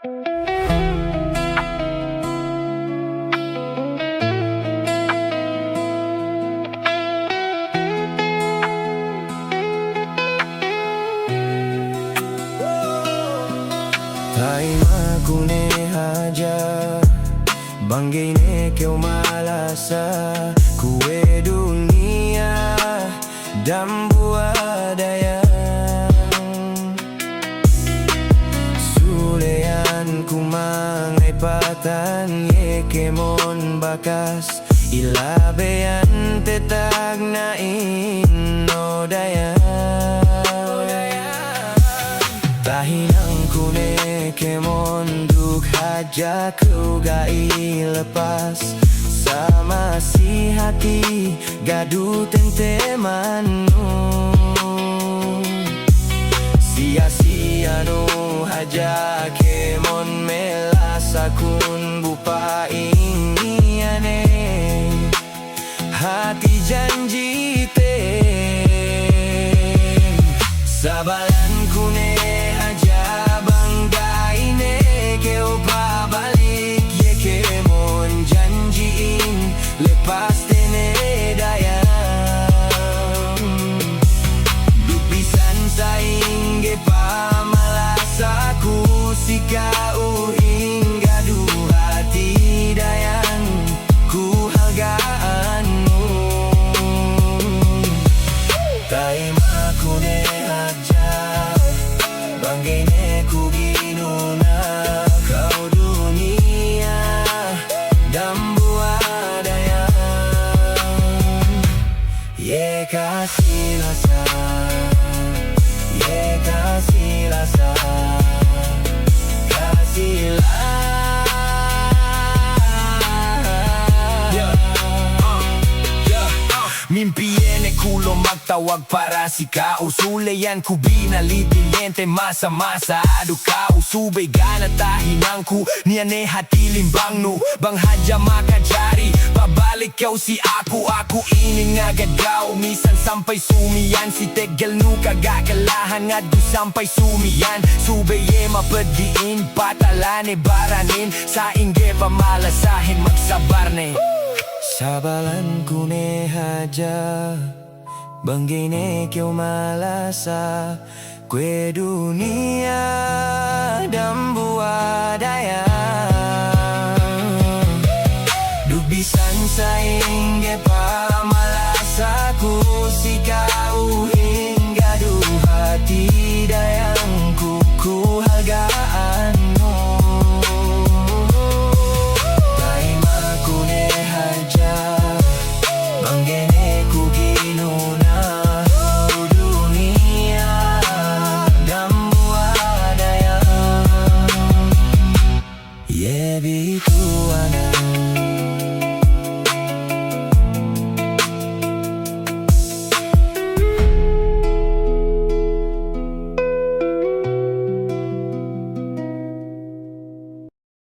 Taima kune haja Banggine keu malasa Kue dunia dan buadaya Sulean kumangai patan ye kemon bakas Ilabean tetag na inodaya Tahinang kune kemon duk haja ku gai lepas Sama si hati gadu tentemanu Sia-sia no haja kemon melasakun bupa ingiane Hati janji te Sabalan kune haja banggaine keu pabalik ye kemon janjiin lepas tene dayang Dupisan saing ge pamalasaku sikau hingga du hati dayang ku hargaanmu Taima kune haja Banggine ku ginuna kau dunia dan buadaya Ye kasih rasa Ye kasih rasa Kasihlah Mimpi ene kulo magtawag para si kau Suleyan ku binalidiliente masa-masa adu kau Subay gana tahinang ku niane hati limbang nu Bang haja makajari pabalik kau si aku ingin agad kau Misan sampai sumian si tegel nu kagakalahan Ngadu sampai sumian Subay ye mapediin patalane baranin Sa ingge pamalasahin magsabarne Sabalan kune haja Banggine keu malasa Kue dunia dan buadaya Dubisan saing ge pamalasaku sikau hingga du hati dayangku ku hargaanmu Taima kune haja Banggine